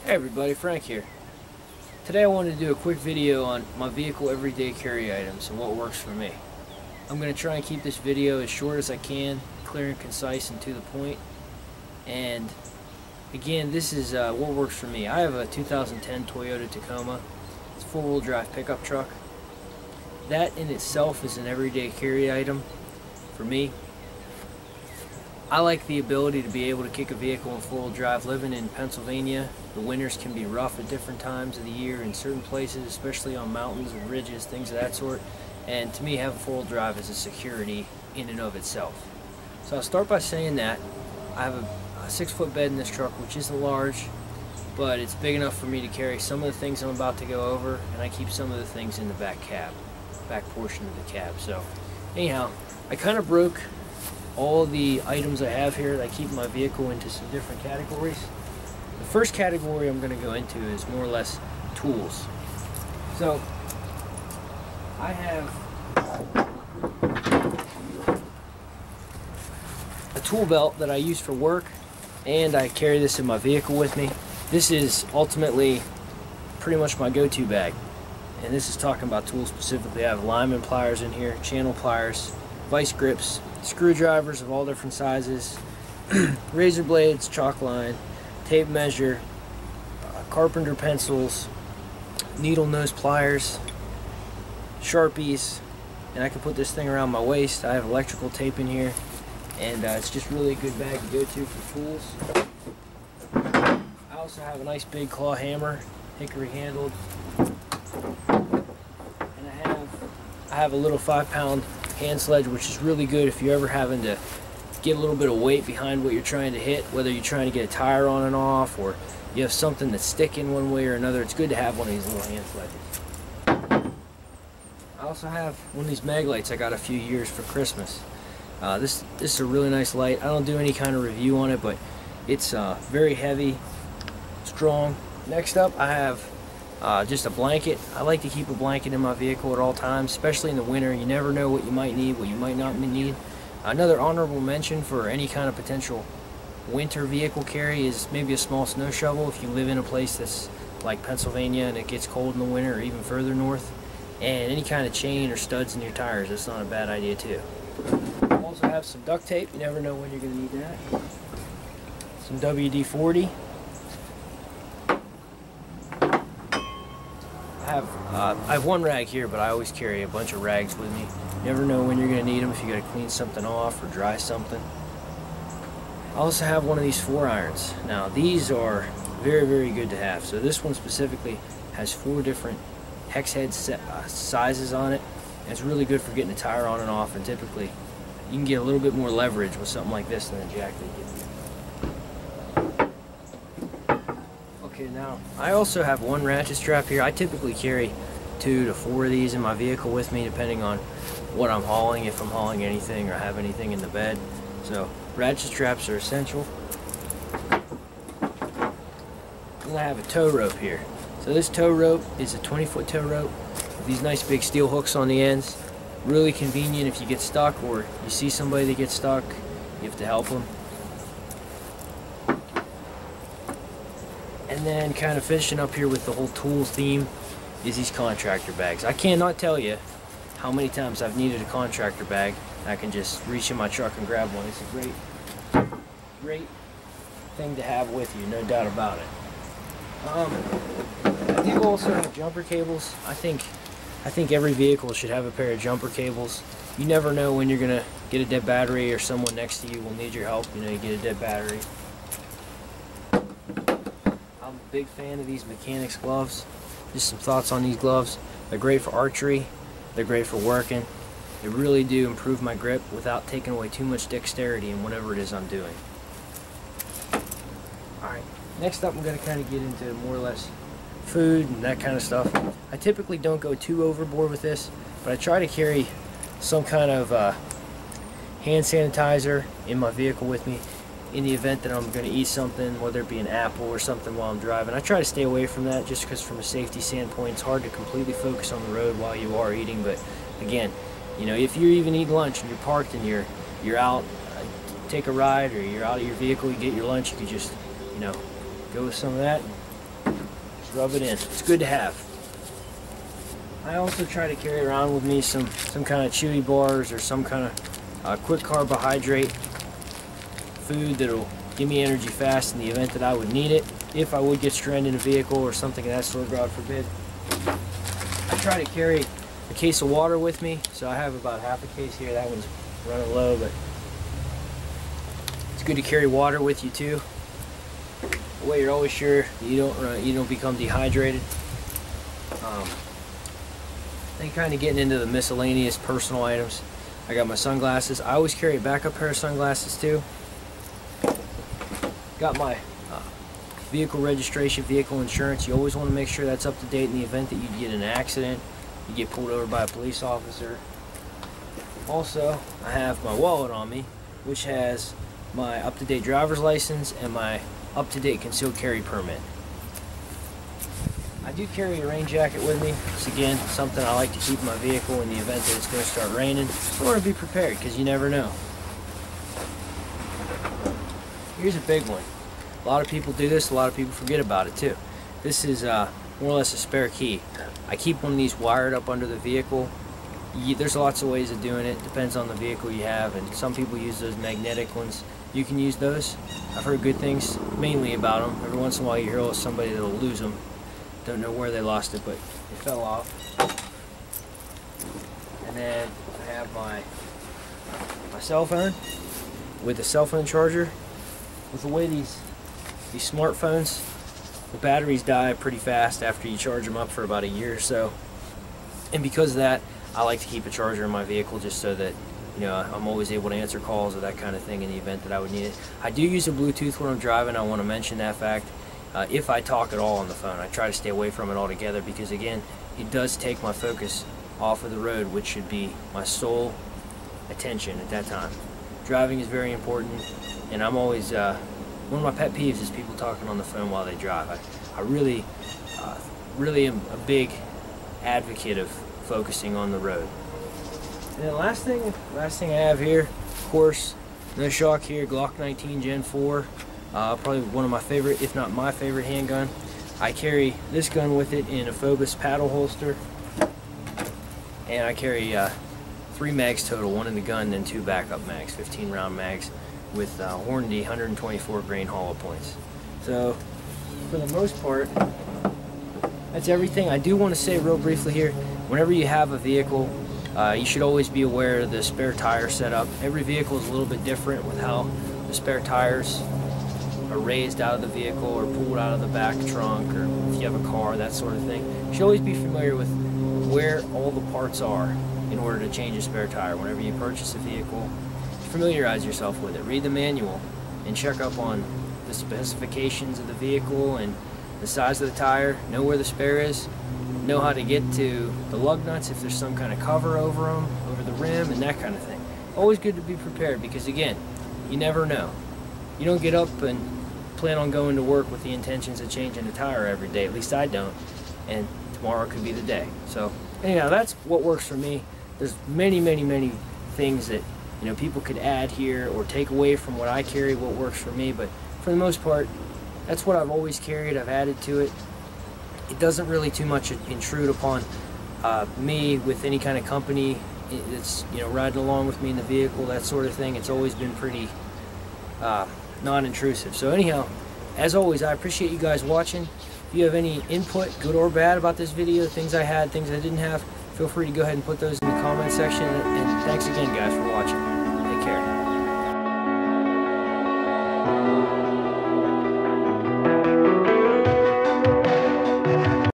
Hey everybody, Frank here. Today I wanted to do a quick video on my vehicle everyday carry items and what works for me. I'm going to try and keep this video as short as I can, clear and concise and to the point. And again, this is what works for me. I have a 2010 Toyota Tacoma. It's a four-wheel drive pickup truck. That in itself is an everyday carry item for me. I like the ability to be able to kick a vehicle in four-wheel drive. Living in Pennsylvania, the winters can be rough at different times of the year in certain places, especially on mountains and ridges, things of that sort. And to me, having four-wheel drive is a security in and of itself. So I'll start by saying that I have a 6-foot bed in this truck, which isn't large, but it's big enough for me to carry some of the things I'm about to go over, and I keep some of the things in the back portion of the cab. So anyhow, I kind of broke all the items I have here that I keep in my vehicle into some different categories. The first category I'm going to go into is more or less tools. So I have a tool belt that I use for work, and I carry this in my vehicle with me. This is ultimately pretty much my go-to bag, and this is talking about tools specifically. I have lineman pliers in here, channel pliers, vice grips, screwdrivers of all different sizes, razor blades, chalk line, tape measure, carpenter pencils, needle nose pliers, Sharpies, and I can put this thing around my waist. I have electrical tape in here, and it's just really a good bag to go to for tools. I also have a nice big claw hammer, hickory handled, and I have a little 5-pound hand sledge, which is really good if you're ever having to get a little bit of weight behind what you're trying to hit, whether you're trying to get a tire on and off, or you have something that's sticking one way or another. It's good to have one of these little hand sledges. I also have one of these mag lights I got a few years for Christmas. This is a really nice light. I don't do any kind of review on it, but it's very heavy, strong. Next up, I have just a blanket. I like to keep a blanket in my vehicle at all times, especially in the winter. You never know what you might need, what you might not need. Another honorable mention for any kind of potential winter vehicle carry is maybe a small snow shovel if you live in a place that's like Pennsylvania and it gets cold in the winter, or even further north. And any kind of chain or studs in your tires, that's not a bad idea too. I also have some duct tape. You never know when you're going to need that. Some WD-40. I have one rag here, but I always carry a bunch of rags with me. You never know when you're going to need them, if you got to clean something off or dry something. I also have one of these 4-irons. Now these are very, very good to have. So this one specifically has 4 different hex head sizes on it, and it's really good for getting a tire on and off, and typically you can get a little bit more leverage with something like this than a jack that you get. Okay, now I also have one ratchet strap here. I typically carry 2 to 4 of these in my vehicle with me, depending on what I'm hauling, if I'm hauling anything or have anything in the bed. So ratchet straps are essential. And I have a tow rope here. So this tow rope is a 20-foot tow rope with these nice big steel hooks on the ends. Really convenient if you get stuck, or you see somebody that gets stuck, you have to help them. And then kind of finishing up here with the whole tools theme is these contractor bags. I cannot tell you how many times I've needed a contractor bag. I can just reach in my truck and grab one. It's a great thing to have with you, no doubt about it. I do also have jumper cables. I think every vehicle should have a pair of jumper cables. You never know when you're gonna get a dead battery, or someone next to you will need your help. You know, you get a dead battery. I'm a big fan of these mechanics gloves. Just some thoughts on these gloves. They're great for archery. They're great for working. They really do improve my grip without taking away too much dexterity in whatever it is I'm doing. Alright, next up I'm going to kind of get into more or less food and that kind of stuff. I typically don't go too overboard with this, but I try to carry some kind of hand sanitizer in my vehicle with me in the event that I'm going to eat something, whether it be an apple or something while I'm driving. I try to stay away from that just because from a safety standpoint, it's hard to completely focus on the road while you are eating. But again, you know, if you're even eating lunch and you're parked and you're out, take a ride, or you're out of your vehicle, you get your lunch, you could just, you know, go with some of that and rub it in. It's good to have. I also try to carry around with me some kind of chewy bars or some kind of quick carbohydrate food that'll give me energy fast in the event that I would need it. If I would get stranded in a vehicle or something of that sort, God forbid. I try to carry a case of water with me, so I have about half a case here. That one's running low, but it's good to carry water with you too. That way you're always sure you don't become dehydrated. Then kind of getting into the miscellaneous personal items. I got my sunglasses. I always carry a backup pair of sunglasses too. Got my vehicle registration, vehicle insurance. You always want to make sure that's up to date in the event that you get in an accident, you get pulled over by a police officer. Also, I have my wallet on me, which has my up-to-date driver's license and my up-to-date concealed carry permit. I do carry a rain jacket with me. It's again something I like to keep in my vehicle in the event that it's going to start raining. I want to be prepared because you never know. Here's a big one. A lot of people do this, a lot of people forget about it too. This is more or less a spare key. I keep one of these wired up under the vehicle. There's lots of ways of doing it, depends on the vehicle you have, and some people use those magnetic ones. You can use those. I've heard good things mainly about them. Every once in a while you hear of somebody that'll lose them. Don't know where they lost it, but it fell off. And then I have my cell phone with the cell phone charger. With the way these smartphones, the batteries die pretty fast after you charge them up for about a year or so. And because of that, I like to keep a charger in my vehicle just so that, you know, I'm always able to answer calls or that kind of thing in the event that I would need it. I do use a Bluetooth when I'm driving. I want to mention that fact. If I talk at all on the phone, I try to stay away from it altogether because, again, it does take my focus off of the road, which should be my sole attention at that time. Driving is very important, and I'm always, one of my pet peeves is people talking on the phone while they drive. I really am a big advocate of focusing on the road. And then last thing I have here, of course, no shock here, Glock 19 Gen 4. Probably one of my favorite, if not my favorite handgun. I carry this gun with it in a Phobos paddle holster. And I carry 3 mags total, 1 in the gun, then 2 backup mags, 15 round mags with Hornady 124 grain hollow points. So, for the most part, that's everything. I do want to say real briefly here, whenever you have a vehicle, you should always be aware of the spare tire setup. Every vehicle is a little bit different with how the spare tires are raised out of the vehicle or pulled out of the back trunk, or if you have a car, that sort of thing. You should always be familiar with where all the parts are in order to change a spare tire. Whenever you purchase a vehicle, familiarize yourself with it. Read the manual and check up on the specifications of the vehicle and the size of the tire. Know where the spare is. Know how to get to the lug nuts if there's some kind of cover over them, over the rim, and that kind of thing. Always good to be prepared because, again, you never know. You don't get up and plan on going to work with the intentions of changing a tire every day. At least I don't. And tomorrow could be the day. So anyhow, that's what works for me. There's many things that, you know, people could add here or take away from what I carry, what works for me. But for the most part, that's what I've always carried. I've added to it. It doesn't really too much intrude upon me with any kind of company that's, you know, riding along with me in the vehicle, that sort of thing. It's always been pretty non-intrusive. So anyhow, as always, I appreciate you guys watching. If you have any input, good or bad, about this video, things I had, things I didn't have, feel free to go ahead and put those in the comment section. And thanks again, guys, for watching. Take care.